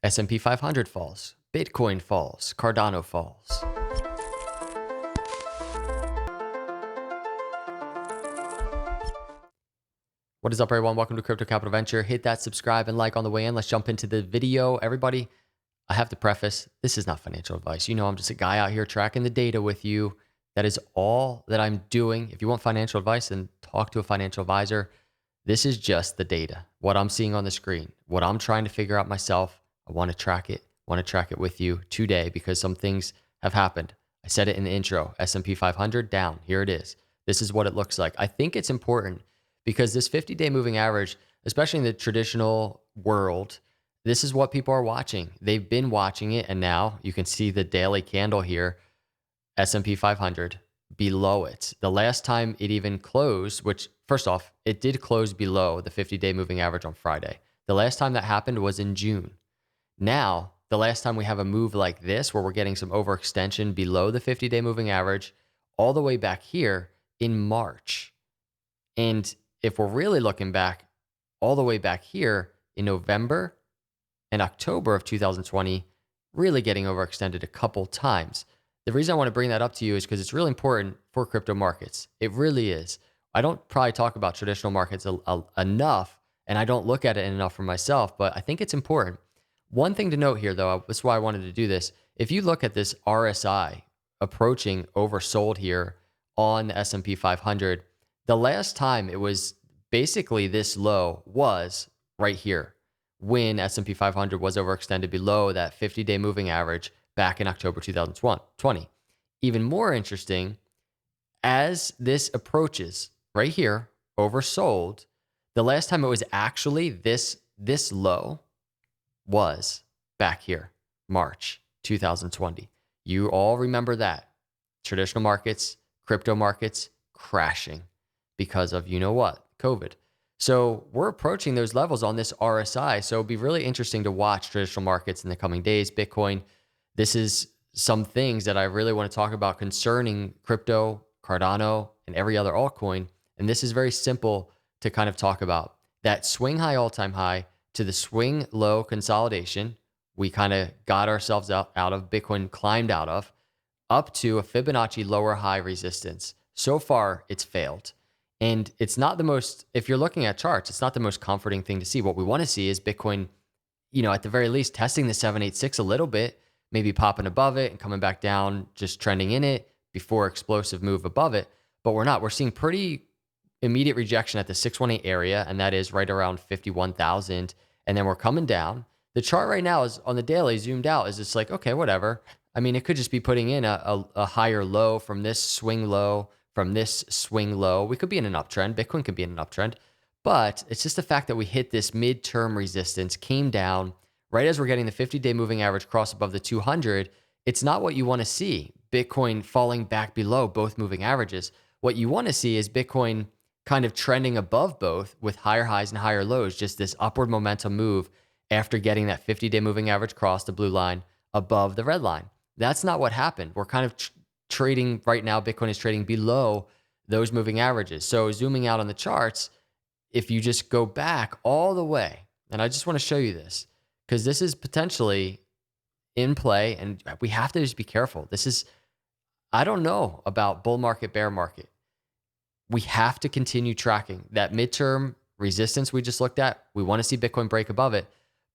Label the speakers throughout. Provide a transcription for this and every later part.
Speaker 1: S&P 500 falls, Bitcoin falls, Cardano falls. What is up, everyone? Welcome to Crypto Capital Venture. Hit that subscribe and like on the way in. Let's jump into the video. Everybody, I have to preface, this is not financial advice. You know, I'm just a guy out here tracking the data with you. That is all that I'm doing. If you want financial advice, then talk to a financial advisor. This is just the data, what I'm seeing on the screen, what I'm trying to figure out myself. I want to track it, with you today because some things have happened. I said it in the intro, S&P 500 down. Here it is. This is what it looks like. I think it's important because this 50-day moving average, especially in the traditional world, this is what people are watching. They've been watching it, and now you can see the daily candle here, S&P 500 below it. The last time it even closed, which first off, it did close below the 50-day moving average on Friday. The last time that happened was in June. Now, the last time we have a move like this where we're getting some overextension below the 50-day moving average all the way back here in March. And if we're really looking back all the way back here in November and October of 2020, really getting overextended a couple times. The reason I want to bring that up to you is because it's really important for crypto markets. It really is. I don't probably talk about traditional markets enough, and I don't look at it enough for myself, but I think it's important. One thing to note here, though, that's why I wanted to do this. If you look at this RSI approaching oversold here on the S&P 500, the last time it was basically this low was right here when S&P 500 was overextended below that 50-day moving average back in October 2020. Even more interesting, as this approaches right here, oversold, the last time it was actually this low was back here, March 2020. You all remember that. Traditional markets, crypto markets crashing because of, you know what, COVID. So we're approaching those levels on this RSI. So it'll be really interesting to watch traditional markets in the coming days. Bitcoin, this is some things that I really want to talk about concerning crypto, Cardano, and every other altcoin. And this is very simple to kind of talk about. That swing high, all-time high to the swing low consolidation, we kind of got ourselves out of, Bitcoin climbed out of, up to a Fibonacci lower high resistance. So far, it's failed. And it's not the most, if you're looking at charts, it's not the most comforting thing to see. What we want to see is Bitcoin, you know, at the very least, testing the 786 a little bit, maybe popping above it and coming back down, just trending in it before explosive move above it. But we're not. We're seeing pretty immediate rejection at the 618 area, and that is right around 51,000. And then we're coming down. The chart right now is on the daily zoomed out, is just like, okay, whatever. I mean, it could just be putting in a higher low from this swing low, from this swing low. We could be in an uptrend. Bitcoin could be in an uptrend. But it's just the fact that we hit this midterm resistance, came down right as we're getting the 50-day moving average cross above the 200. It's not what you want to see. Bitcoin falling back below both moving averages. What you want to see is Bitcoin kind of trending above both with higher highs and higher lows, just this upward momentum move after getting that 50-day moving average cross, the blue line, above the red line. That's not what happened. We're kind of trading right now. Bitcoin is trading below those moving averages. So zooming out on the charts, if you just go back all the way, and I just want to show you this because this is potentially in play and we have to just be careful. This is, I don't know about bull market, bear market. We have to continue tracking that midterm resistance we just looked at. We want to see Bitcoin break above it,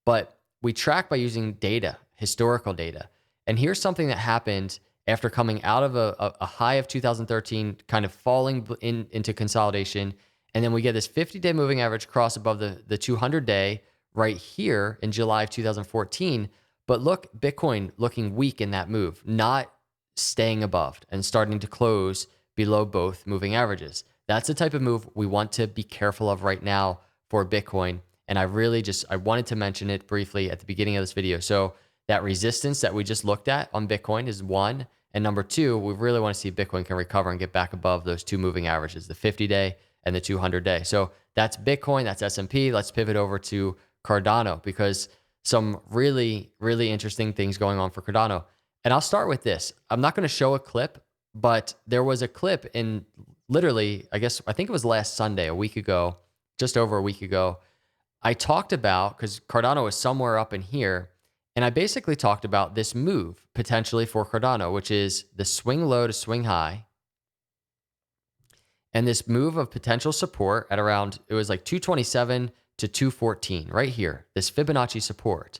Speaker 1: but we track by using data, historical data. And here's something that happened after coming out of a high of 2013, kind of falling into consolidation. And then we get this 50-day moving average cross above the 200-day right here in July of 2014. But look, Bitcoin looking weak in that move, not staying above and starting to close below both moving averages. That's the type of move we want to be careful of right now for Bitcoin. And I wanted to mention it briefly at the beginning of this video. So that resistance that we just looked at on Bitcoin is one. And number two, we really want to see Bitcoin can recover and get back above those two moving averages, the 50-day and the 200-day. So that's Bitcoin, that's S&P. Let's pivot over to Cardano because some really, really interesting things going on for Cardano. And I'll start with this. I'm not going to show a clip, but there was a clip in literally, I think it was last Sunday, a week ago, just over a week ago. I talked about, because Cardano was somewhere up in here, And I basically talked about this move potentially for Cardano, which is the swing low to swing high, and this move of potential support at around, it was like 227 to 214 right here, this Fibonacci support.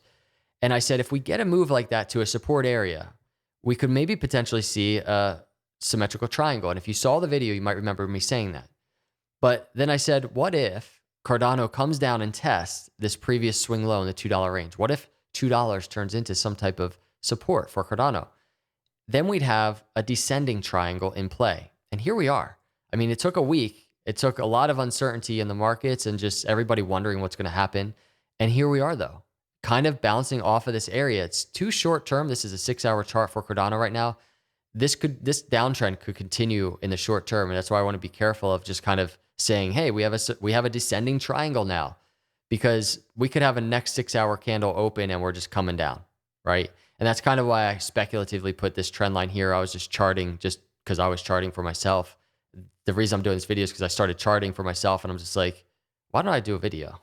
Speaker 1: And I said, if we get a move like that to a support area, we could maybe potentially see a symmetrical triangle. And if you saw the video, you might remember me saying that. But then I said, what if Cardano comes down and tests this previous swing low in the $2 range? What if $2 turns into some type of support for Cardano? Then we'd have a descending triangle in play. And here we are. I mean, it took a week. It took a lot of uncertainty in the markets and just everybody wondering what's going to happen. And here we are, though, kind of bouncing off of this area. It's too short term. This is a 6-hour chart for Cardano right now. This downtrend could continue in the short term. And that's why I want to be careful of just kind of saying, hey, we have a descending triangle now, because we could have a next 6-hour candle open and we're just coming down, right? And that's kind of why I speculatively put this trend line here. I was just charting just because I was charting for myself. The reason I'm doing this video is because I started charting for myself and I'm just like, why don't I do a video?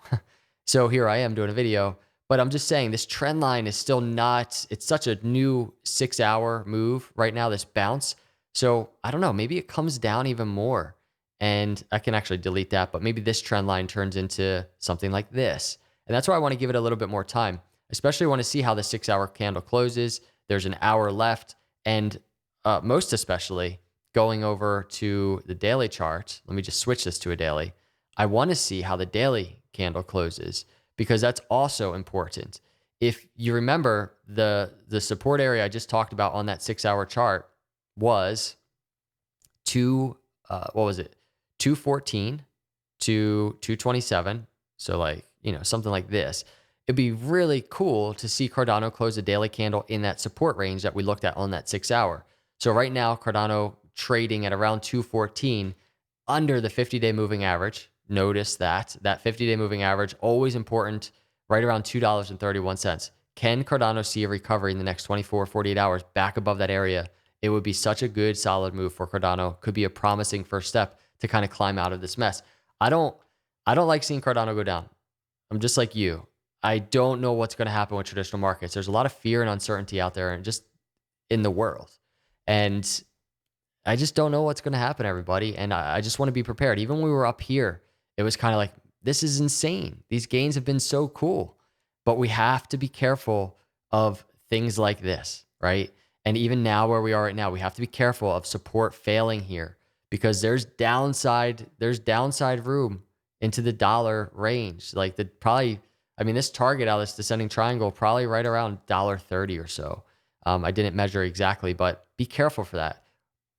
Speaker 1: So here I am doing a video, but I'm just saying this trend line is still not, it's such a new 6-hour move right now, this bounce. So I don't know, maybe it comes down even more and I can actually delete that, but maybe this trend line turns into something like this. And that's why I want to give it a little bit more time. Especially want to see how the 6-hour candle closes. There's an hour left. And most especially going over to the daily chart. Let me just switch this to a daily. I want to see how the daily candle closes because that's also important. If you remember, the support area I just talked about on that 6-hour chart was what was it? 214 to 227. So like, something like this. It'd be really cool to see Cardano close a daily candle in that support range that we looked at on that 6-hour. So right now, Cardano trading at around 214 under the 50-day moving average. Notice that 50-day moving average, always important, right around $2.31. Can Cardano see a recovery in the next 24, 48 hours back above that area? It would be such a good, solid move for Cardano. Could be a promising first step to kind of climb out of this mess. I don't like seeing Cardano go down. I'm just like you. I don't know what's going to happen with traditional markets. There's a lot of fear and uncertainty out there and just in the world. And I just don't know what's going to happen, everybody. And I just want to be prepared. Even when we were up here, it was kind of like, this is insane. These gains have been so cool. But we have to be careful of things like this, right? And even now where we are right now, we have to be careful of support failing here because there's downside room into the dollar range. Like this target out of this descending triangle, probably right around $1.30 or so. I didn't measure exactly, but be careful for that.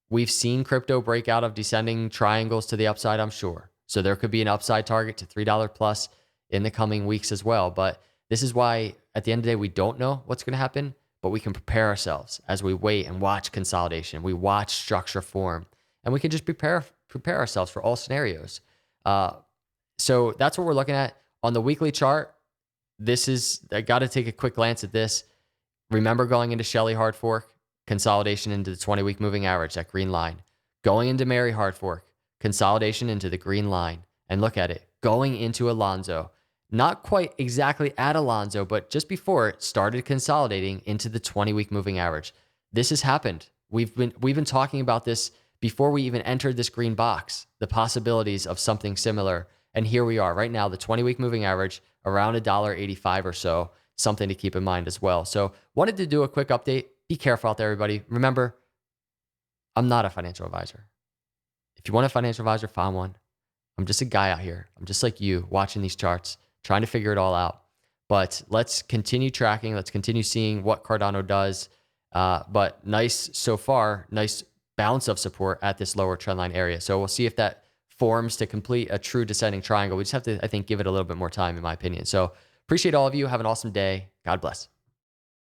Speaker 1: We've seen crypto break out of descending triangles to the upside, I'm sure. So there could be an upside target to $3 plus in the coming weeks as well. But this is why at the end of the day, we don't know what's going to happen, but we can prepare ourselves as we wait and watch consolidation. We watch structure form, and we can just prepare ourselves for all scenarios. So that's what we're looking at on the weekly chart. I got to take a quick glance at this. Remember going into Shelly hard fork, consolidation into the 20-week moving average, that green line. Going into Mary hard fork, consolidation into the green line. And look at it, going into Alonzo. Not quite exactly at Alonzo, but just before it started consolidating into the 20-week moving average. This has happened. We've been talking about this before we even entered this green box, the possibilities of something similar. And here we are right now, the 20-week moving average around $1.85 or so, something to keep in mind as well. So wanted to do a quick update. Be careful out there, everybody. Remember, I'm not a financial advisor. If you want a financial advisor, find one. I'm just a guy out here. I'm just like you watching these charts, trying to figure it all out. But let's continue tracking. Let's continue seeing what Cardano does. But nice so far, nice bounce of support at this lower trendline area. So we'll see if that forms to complete a true descending triangle. We just have to, I think, give it a little bit more time, in my opinion. So appreciate all of you. Have an awesome day. God bless.